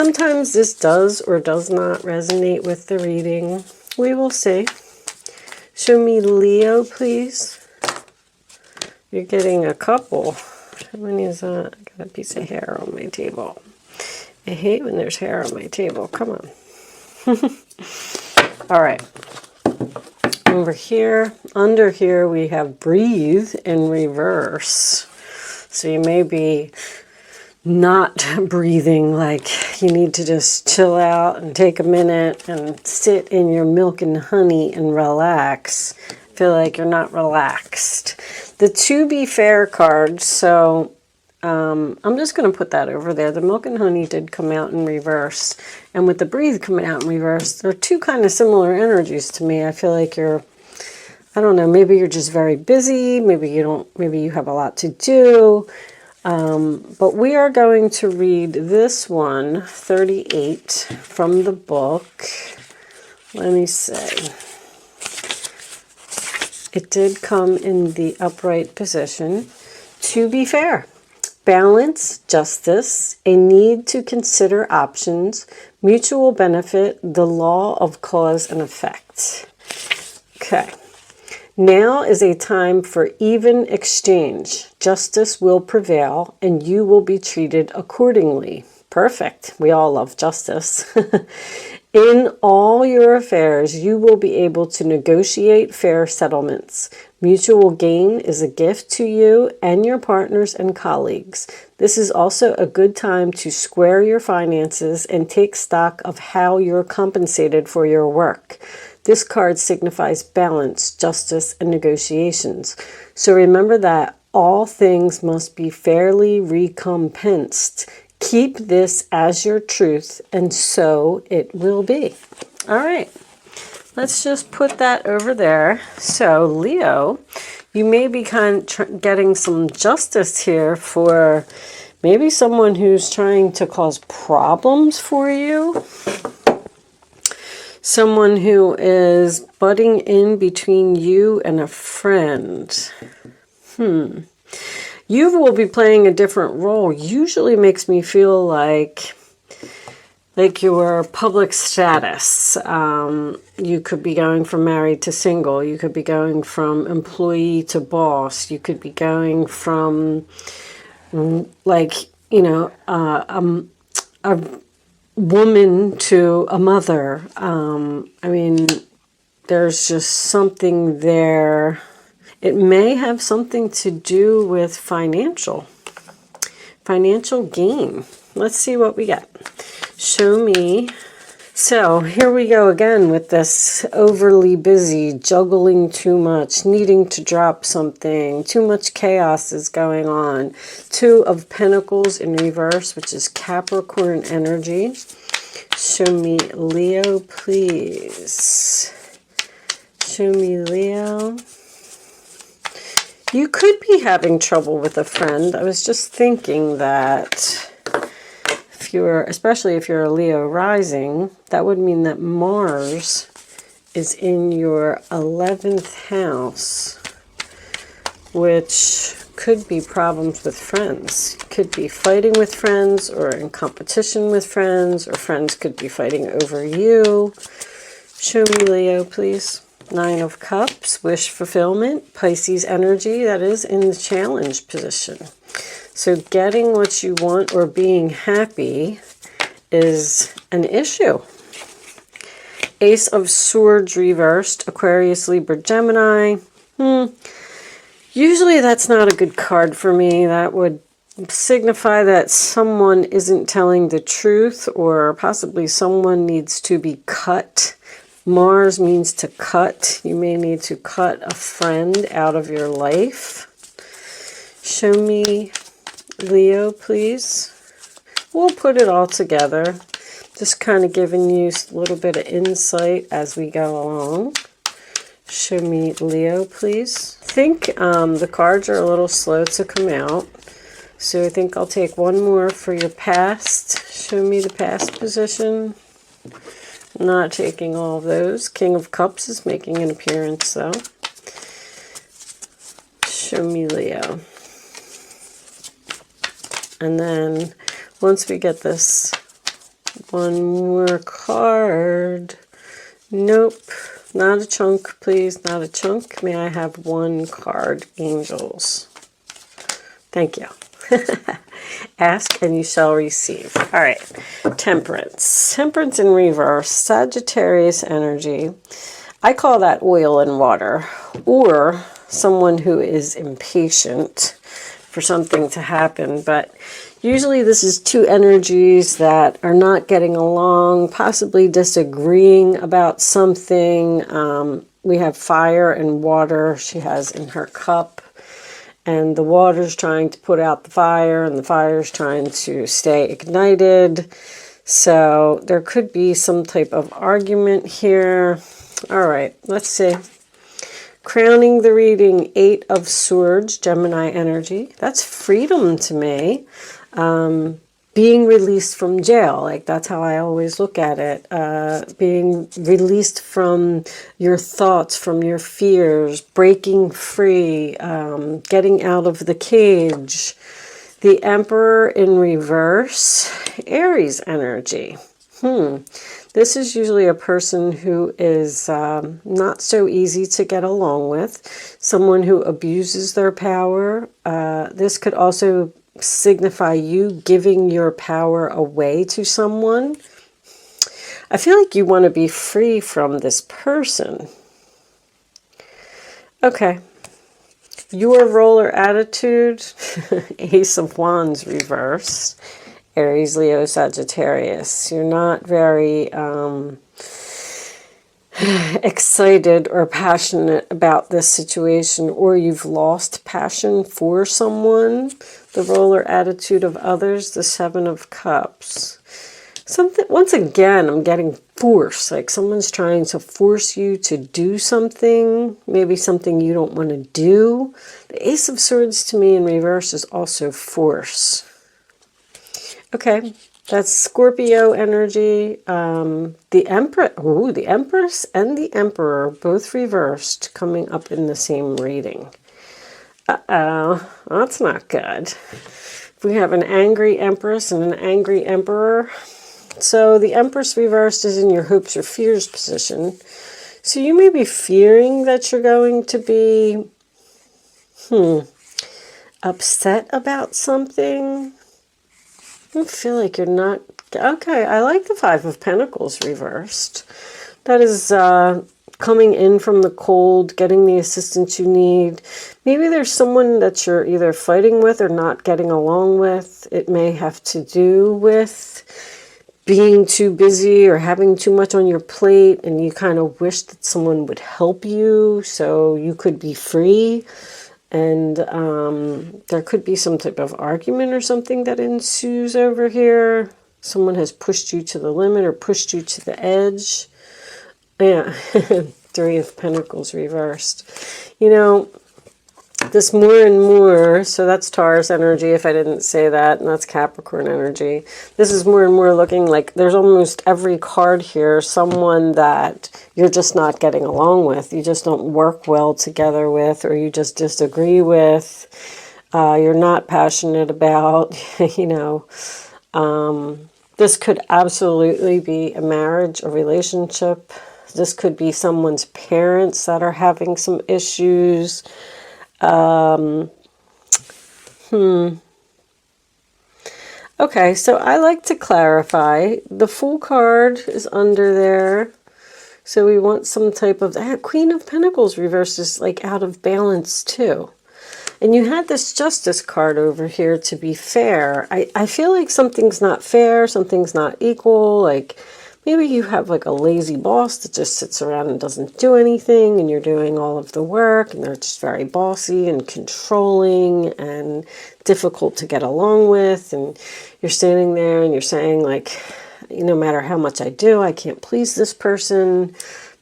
Sometimes this does or does not resonate with the reading. We will see. Show me Leo, please. You're getting a couple. How many is that? I got a piece of hair on my table. I hate when there's hair on my table. Come on. All right. Over here, under here, we have breathe in reverse. So you may be not breathing, like you need to just chill out and take a minute and sit in your milk and honey and relax. Feel like you're not relaxed. The to be fair card, so I'm just going to put that over there. The milk and honey did come out in reverse. And with the breathe coming out in reverse, they're two kind of similar energies to me. I feel like you're, I don't know, maybe you're just very busy. Maybe you don't, maybe you have a lot to do. But we are going to read this one, 38, from the book. Let me see. It did come in the upright position. To be fair. Balance, justice, a need to consider options, mutual benefit, the law of cause and effect. Okay. Now is a time for even exchange. Justice will prevail and you will be treated accordingly. Perfect. We all love justice. In all your affairs, you will be able to negotiate fair settlements. Mutual gain is a gift to you and your partners and colleagues. This is also a good time to square your finances and take stock of how you're compensated for your work. This card signifies balance, justice, and negotiations. So remember that all things must be fairly recompensed. Keep this as your truth, and so it will be. All right, let's just put that over there. So, Leo, you may be getting some justice here for maybe someone who's trying to cause problems for you. Someone who is butting in between you and a friend. You will be playing a different role. Usually makes me feel like your public status. You could be going from married to single. You could be going from employee to boss. You could be going from, like, you know, a woman to a mother. I mean, there's just something there. It may have something to do with financial gain. Let's see what we get. Show me. So here we go again with this overly busy, juggling too much, needing to drop something. Too much chaos is going on. Two of Pentacles in reverse, which is Capricorn energy. Show me Leo, please. Show me Leo. You could be having trouble with a friend. I was just thinking that especially if you're a Leo rising, that would mean that Mars is in your 11th house, which could be problems with friends. Could be fighting with friends or in competition with friends, or friends could be fighting over you. Show me Leo, please. 9 of Cups, wish fulfillment, Pisces energy, that is in the challenge position. So getting what you want or being happy is an issue. Ace of Swords reversed, Aquarius, Libra, Gemini. Usually that's not a good card for me. That would signify that someone isn't telling the truth, or possibly someone needs to be cut. Mars means to cut. You may need to cut a friend out of your life. Show me Leo, please. We'll put it all together. Just kind of giving you a little bit of insight as we go along. Show me Leo, please. I think the cards are a little slow to come out. So I think I'll take one more for your past. Show me the past position. Not taking all of those. King of Cups is making an appearance, though. Show me Leo. And then once we get this One more card. Nope. Not a chunk, please. Not a chunk. May I have one card, angels? Thank you. Ask and you shall receive. All right. Temperance. Temperance in reverse. Sagittarius energy. I call that oil and water, or someone who is impatient for something to happen. But usually this is two energies that are not getting along, possibly disagreeing about something. We have fire and water she has in her cup. And the water's trying to put out the fire, and the fire's trying to stay ignited. So there could be some type of argument here. All right, let's see. Crowning the reading, 8 of Swords, Gemini energy. That's freedom to me. Being released from jail, like that's how I always look at it. Being released from your thoughts, from your fears, breaking free, getting out of the cage. The Emperor in reverse, Aries energy. This is usually a person who is not so easy to get along with, someone who abuses their power. This could also signify you giving your power away to someone. I feel like you want to be free from this person. Okay. Your role or attitude, Ace of Wands reverse, Aries, Leo, Sagittarius. You're not very excited or passionate about this situation, or you've lost passion for someone. The role or attitude of others, the 7 of Cups. Something, once again, I'm getting force, like someone's trying to force you to do something, maybe something you don't want to do. The Ace of Swords to me in reverse is also force. Okay, that's Scorpio energy. The Empress and the Emperor, both reversed, coming up in the same reading. Uh-oh, that's not good. We have an angry Empress and an angry Emperor. So the Empress reversed is in your hopes or fears position. So you may be fearing that you're going to be upset about something. I feel like you're not... Okay, I like the 5 of Pentacles reversed. That is coming in from the cold, getting the assistance you need. Maybe there's someone that you're either fighting with or not getting along with. It may have to do with being too busy or having too much on your plate, and you kind of wish that someone would help you so you could be free. And there could be some type of argument or something that ensues over here. Someone has pushed you to the limit or pushed you to the edge. Yeah, 3 of Pentacles reversed. You know, this more and more, so that's Taurus energy if I didn't say that, and that's Capricorn energy. This is more and more looking like there's almost every card here, someone that you're just not getting along with. You just don't work well together with, or you just disagree with. You're not passionate about, you know. This could absolutely be a marriage, a relationship. This could be someone's parents that are having some issues. Okay, so I like to clarify. The Fool card is under there. So we want some type of... Queen of Pentacles reversed is like out of balance too. And you had this Justice card over here to be fair. I feel like something's not fair, something's not equal. Like maybe you have like a lazy boss that just sits around and doesn't do anything, and you're doing all of the work, and they're just very bossy and controlling and difficult to get along with. And you're standing there and you're saying like, no matter how much I do, I can't please this person.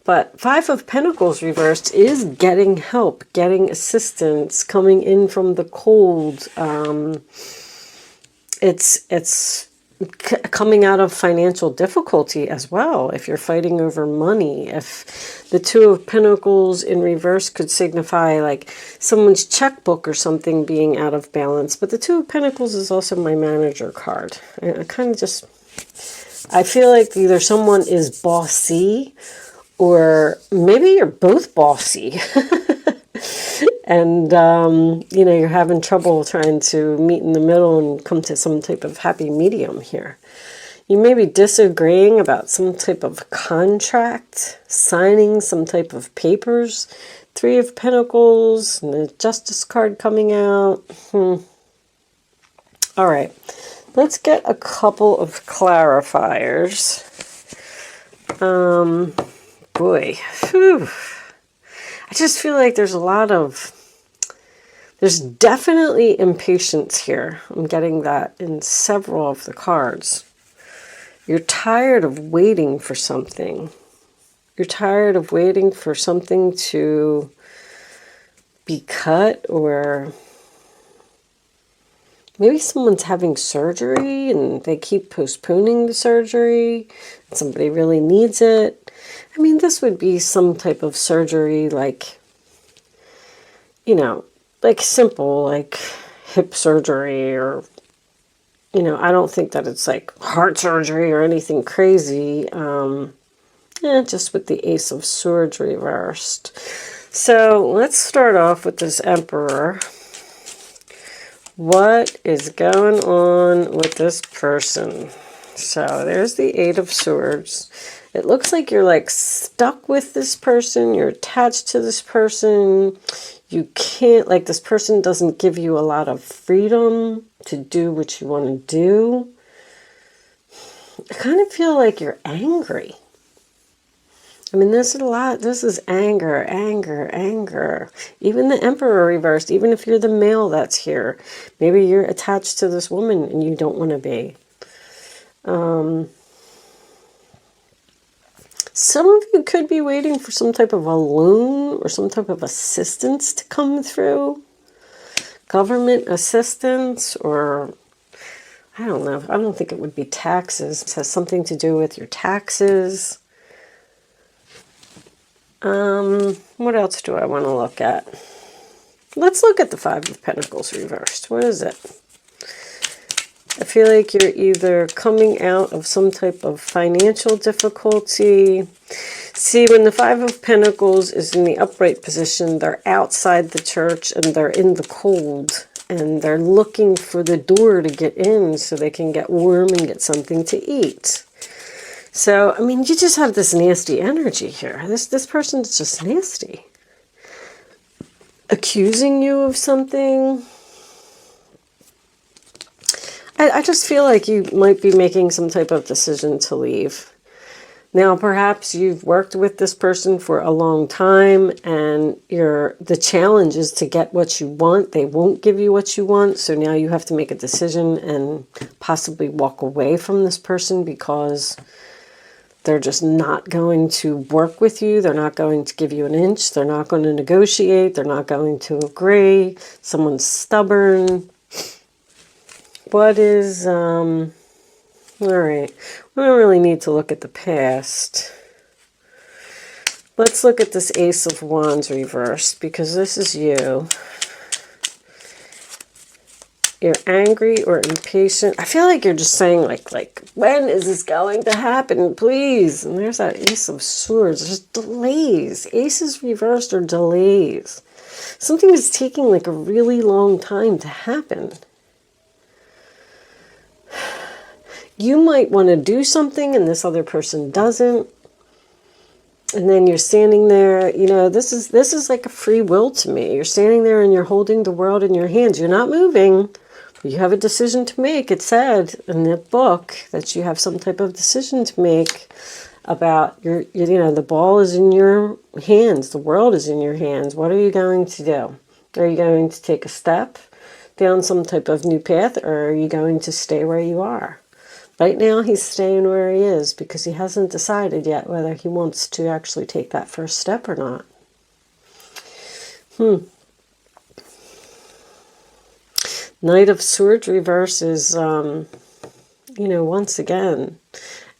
But 5 of Pentacles reversed is getting help, getting assistance, coming in from the cold. It's coming out of financial difficulty as well. If you're fighting over money, if the 2 of Pentacles in reverse could signify like someone's checkbook or something being out of balance. But the 2 of Pentacles is also my manager card. I kind of just I feel like either someone is bossy or maybe you're both bossy. And, you know, you're having trouble trying to meet in the middle and come to some type of happy medium here. You may be disagreeing about some type of contract, signing some type of papers. Three of Pentacles and the Justice card coming out. All right. Let's get a couple of clarifiers. Boy. Whew. I just feel like there's definitely impatience here. I'm getting that in several of the cards. You're tired of waiting for something. You're tired of waiting for something to be cut, or maybe someone's having surgery and they keep postponing the surgery. Somebody really needs it. I mean, this would be some type of surgery like, you know, like simple, like hip surgery, or, you know, I don't think that it's like heart surgery or anything crazy. Just with the Ace of Swords reversed. So let's start off with this Emperor. What is going on with this person? So there's the Eight of Swords. It looks like you're like stuck with this person. You're attached to this person. You can't, like, this person doesn't give you a lot of freedom to do what you want to do. I kind of feel like you're angry. I mean, this is a lot. This is anger, anger, anger. Even the Emperor reversed, even if you're the male that's here. Maybe you're attached to this woman and you don't want to be. Some of you could be waiting for some type of a loan or some type of assistance to come through. Government assistance, or I don't know. I don't think it would be taxes. It has something to do with your taxes. What else do I want to look at? Let's look at the Five of Pentacles reversed. What is it? I feel like you're either coming out of some type of financial difficulty. See, when the Five of Pentacles is in the upright position, they're outside the church and they're in the cold. And they're looking for the door to get in so they can get warm and get something to eat. So, I mean, you just have this nasty energy here. This person's just nasty. Accusing you of something. I just feel like you might be making some type of decision to leave. Now, perhaps you've worked with this person for a long time and the challenge is to get what you want. They won't give you what you want. So now you have to make a decision and possibly walk away from this person because they're just not going to work with you. They're not going to give you an inch. They're not going to negotiate. They're not going to agree. Someone's stubborn. What is, all right. We don't really need to look at the past. Let's look at this Ace of Wands reversed because this is you. You're angry or impatient. I feel like you're just saying like, when is this going to happen? Please. And there's that Ace of Swords. There's delays. Aces reversed are delays. Something is taking like a really long time to happen. You might want to do something and this other person doesn't. And then you're standing there, you know, this is like a free will to me. You're standing there and you're holding the world in your hands. You're not moving. You have a decision to make. It said in the book that you have some type of decision to make about you know, the ball is in your hands. The world is in your hands. What are you going to do? Are you going to take a step down some type of new path, or are you going to stay where you are? Right now, he's staying where he is because he hasn't decided yet whether he wants to actually take that first step or not. Knight of Swords reverse is, you know, once again,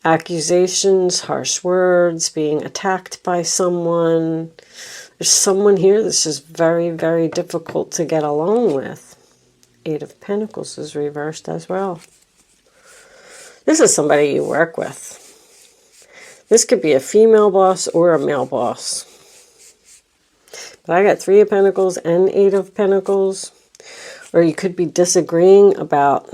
accusations, harsh words, being attacked by someone. There's someone here that's just very, very difficult to get along with. Eight of Pentacles is reversed as well. This is somebody you work with. This could be a female boss or a male boss. But I got 3 of Pentacles and 8 of Pentacles. Or you could be disagreeing about...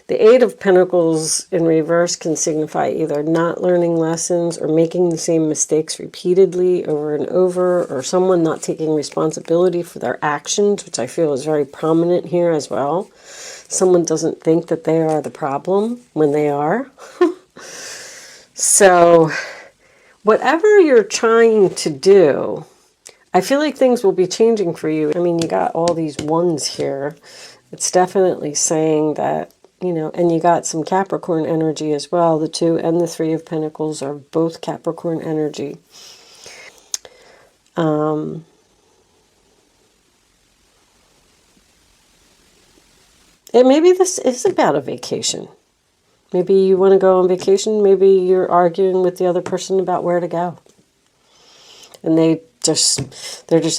The 8 of Pentacles in reverse can signify either not learning lessons or making the same mistakes repeatedly over and over, or someone not taking responsibility for their actions, which I feel is very prominent here as well. Someone doesn't think that they are the problem when they are. So, whatever you're trying to do, I feel like things will be changing for you. I mean, you got all these ones here. It's definitely saying that, you know, and you got some Capricorn energy as well. The 2 and the 3 of Pentacles are both Capricorn energy. And maybe this is about a vacation. Maybe you want to go on vacation. Maybe you're arguing with the other person about where to go. And they're just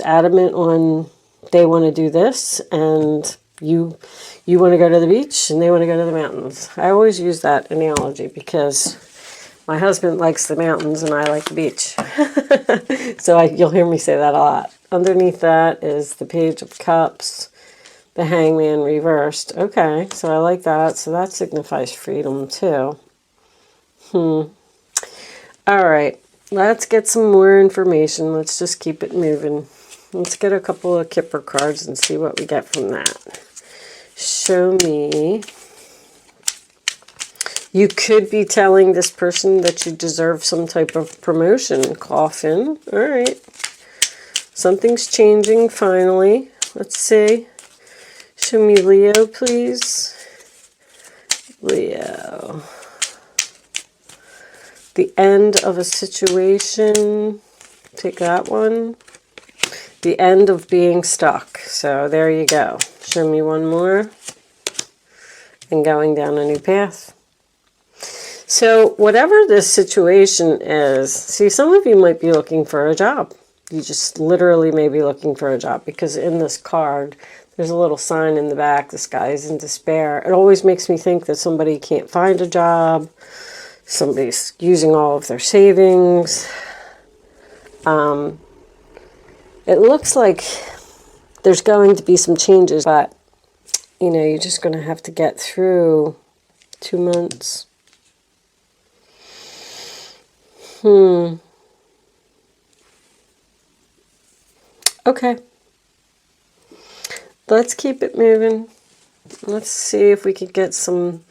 adamant on they want to do this, and you want to go to the beach and they want to go to the mountains. I always use that analogy because my husband likes the mountains and I like the beach. So you'll hear me say that a lot. Underneath that is the Page of Cups, the Hangman reversed. Okay, so I like that. So that signifies freedom too. All right, let's get some more information. Let's just keep it moving. Let's get a couple of Kipper cards and see what we get from that. Show me. You could be telling this person that you deserve some type of promotion. Coffin. All right. Something's changing finally. Let's see. Show me Leo, please. Leo. The end of a situation. Take that one. The end of being stuck. So there you go. Show me one more. And going down a new path. So whatever this situation is, see, some of you might be looking for a job. You just literally may be looking for a job, because in this card, there's a little sign in the back, this guy is in despair. It always makes me think that somebody can't find a job. Somebody's using all of their savings. It looks like there's going to be some changes, but, you know, you're just going to have to get through 2 months. Okay. Let's keep it moving. Let's see if we could get some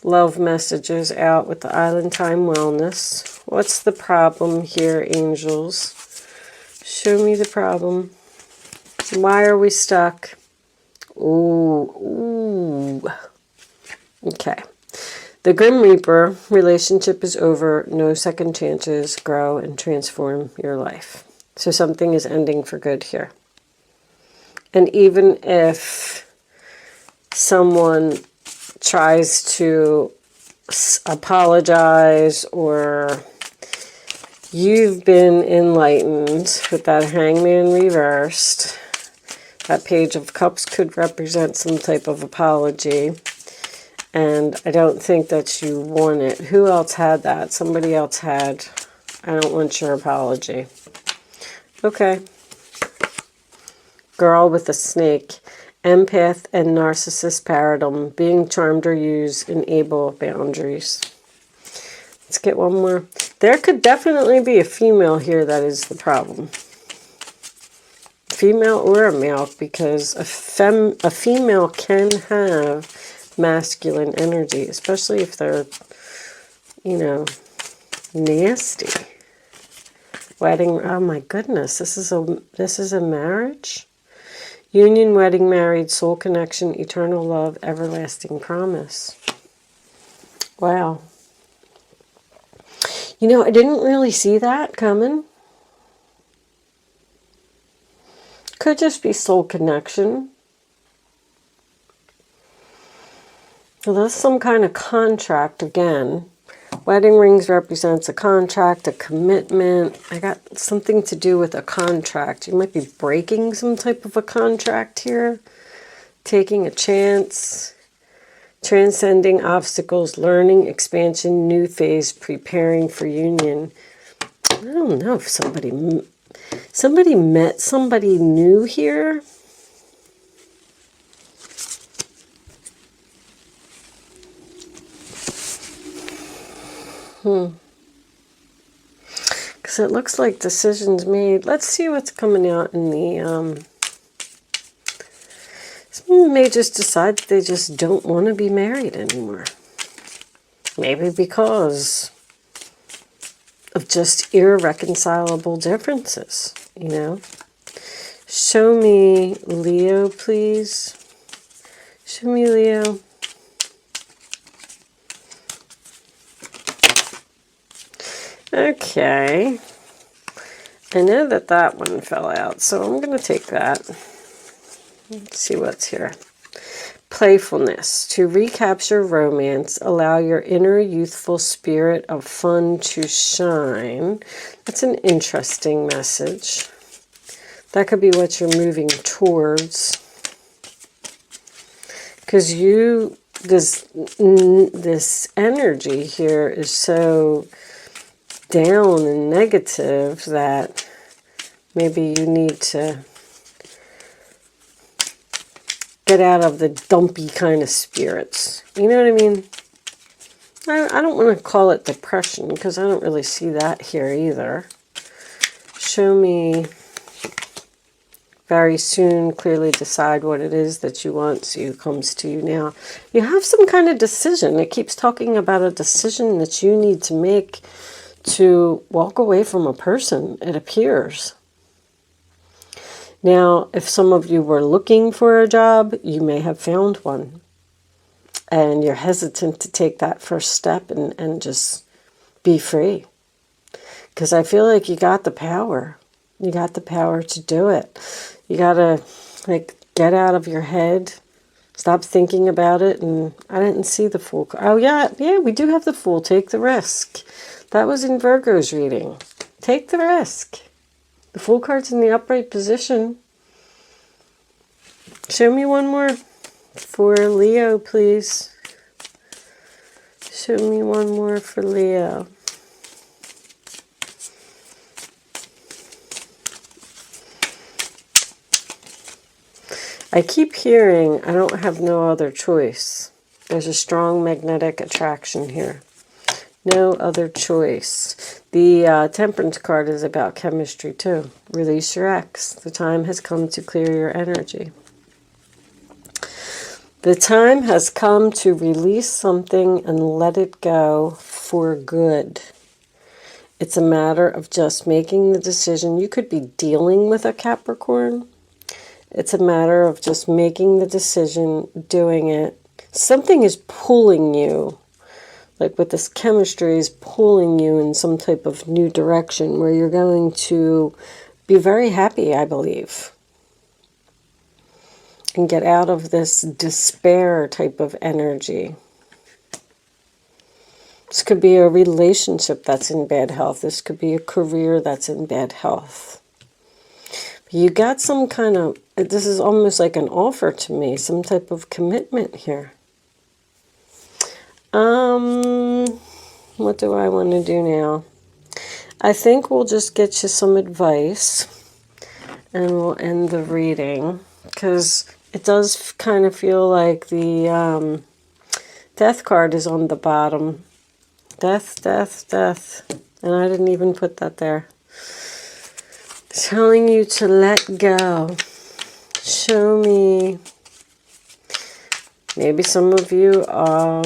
love messages out with the Island Time Wellness. What's the problem here, angels? Show me the problem. Why are we stuck? Ooh. Okay. The Grim Reaper relationship is over. No second chances. Grow and transform your life. So something is ending for good here. And even if someone tries to apologize, or you've been enlightened with that Hangman reversed, that Page of Cups could represent some type of apology. And I don't think that you want it. Who else had that? Somebody else had, I don't want your apology. Okay. Girl with a snake. Empath and narcissist paradigm. Being charmed or used. Enable boundaries. Let's get one more. There could definitely be a female here that is the problem. Female or a male, because a female can have masculine energy, especially if they're, you know, nasty. Wedding, oh my goodness, this is a marriage. Union, wedding, married, soul connection, eternal love, everlasting promise. Wow. You know, I didn't really see that coming. Could just be soul connection. So that's some kind of contract again. Wedding rings represents a contract, a commitment. I got something to do with a contract. You might be breaking some type of a contract here. Taking a chance. Transcending obstacles, learning, expansion, new phase, preparing for union. I don't know if somebody met somebody new here. Because it looks like decisions made. Let's see what's coming out in the... Someone may just decide that they just don't want to be married anymore. Maybe because of just irreconcilable differences, you know. Show me Leo, please. Show me Leo. Okay. I know that that one fell out, so I'm going to take that. Let's see what's here. Playfulness. To recapture romance, allow your inner youthful spirit of fun to shine. That's an interesting message. That could be what you're moving towards. Because this energy here is so down and negative that maybe you need to get out of the dumpy kind of spirits. You know what I mean? I don't want to call it depression because I don't really see that here either. Show me very soon, clearly decide what it is that you want. So it comes to you now. You have some kind of decision. It keeps talking about a decision that you need to make to walk away from a person, it appears. Now, if some of you were looking for a job, you may have found one. And you're hesitant to take that first step and just be free. Because I feel like you got the power. You got the power to do it. You got to, like, get out of your head. Stop thinking about it. And I didn't see the Fool. Oh, yeah, we do have the Fool. Take the risk. That was in Virgo's reading. Take the risk. The Fool card's in the upright position. Show me one more for Leo, please. Show me one more for Leo. I keep hearing, I don't have no other choice. There's a strong magnetic attraction here. No other choice. The Temperance card is about chemistry too. Release your ex. The time has come to clear your energy. The time has come to release something and let it go for good. It's a matter of just making the decision. You could be dealing with a Capricorn. It's a matter of just making the decision, doing it. Something is pulling you. Like with this chemistry is pulling you in some type of new direction where you're going to be very happy, I believe. And get out of this despair type of energy. This could be a relationship that's in bad health. This could be a career that's in bad health. You got some kind of, this is almost like an offer to me, some type of commitment here. What do I want to do now? I think we'll just get you some advice and we'll end the reading because it does kind of feel like the Death card is on the bottom. Death, death, death. And I didn't even put that there. Telling you to let go. Show me. Maybe some of you are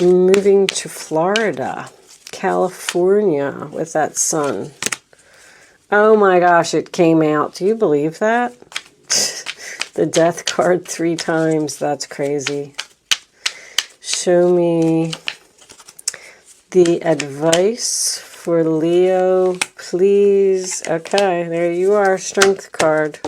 moving to Florida, California with that sun. Oh my gosh, it came out. Do you believe that? The Death card 3 times. That's crazy. Show me the advice for Leo, please. Okay, there you are. Strength card.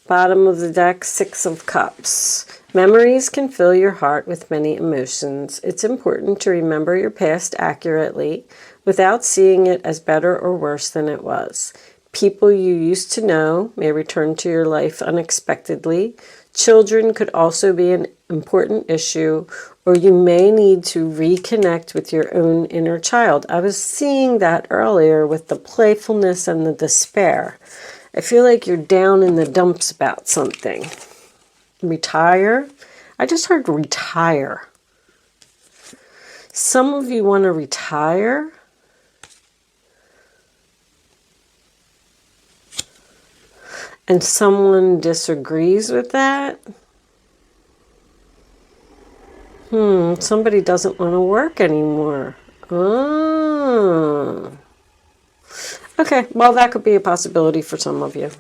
Bottom of the deck, 6 of Cups. Memories can fill your heart with many emotions. It's important to remember your past accurately without seeing it as better or worse than it was. People you used to know may return to your life unexpectedly. Children could also be an important issue, or you may need to reconnect with your own inner child. I was seeing that earlier with the playfulness and the despair. I feel like you're down in the dumps about something. Retire? I just heard retire. Some of you want to retire. And someone disagrees with that. Somebody doesn't want to work anymore. Oh. Okay, well, that could be a possibility for some of you.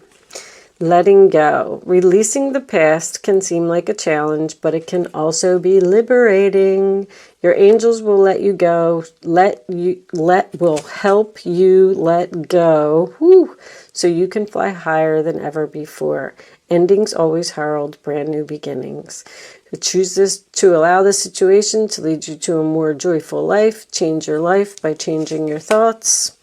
Letting go. Releasing the past can seem like a challenge, but it can also be liberating. Your angels will let you go. Will help you let go. Whew, so you can fly higher than ever before. Endings always herald brand new beginnings. Choose this to allow the situation to lead you to a more joyful life. Change your life by changing your thoughts.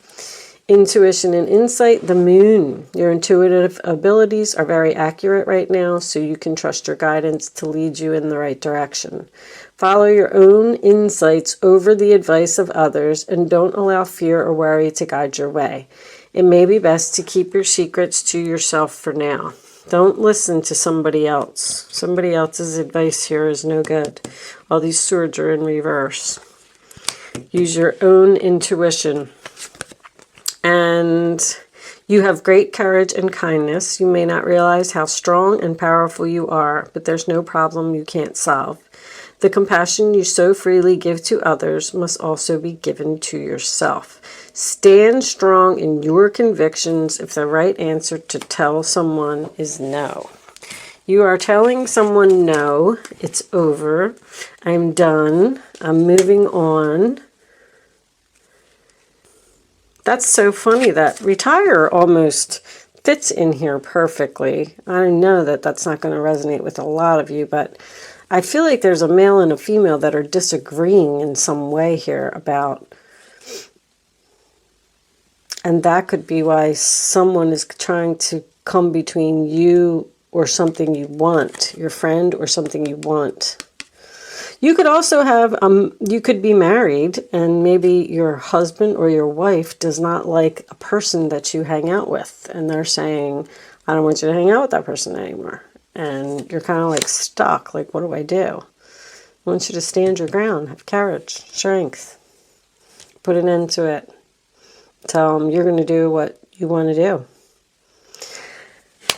Intuition and insight, the moon. Your intuitive abilities are very accurate right now, so you can trust your guidance to lead you in the right direction. Follow your own insights over the advice of others, and don't allow fear or worry to guide your way. It may be best to keep your secrets to yourself for now. Don't listen to somebody else. Somebody else's advice here is no good. All these swords are in reverse. Use your own intuition. And you have great courage and kindness. You may not realize how strong and powerful you are, but there's no problem you can't solve. The compassion you so freely give to others must also be given to yourself. Stand strong in your convictions if the right answer to tell someone is no. You are telling someone no, it's over, I'm done, I'm moving on. That's so funny that retire almost fits in here perfectly. I know that that's not going to resonate with a lot of you, but I feel like there's a male and a female that are disagreeing in some way here about, and that could be why someone is trying to come between you or something you want, your friend or something you want. You could also have, you could be married and maybe your husband or your wife does not like a person that you hang out with. And they're saying, I don't want you to hang out with that person anymore. And you're kind of like stuck. Like, what do I do? I want you to stand your ground, have courage, strength, put an end to it. Tell them you're going to do what you want to do.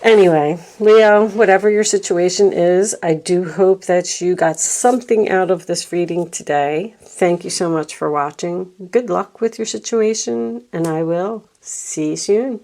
Anyway, Leo, whatever your situation is, I do hope that you got something out of this reading today. Thank you so much for watching. Good luck with your situation, and I will see you soon.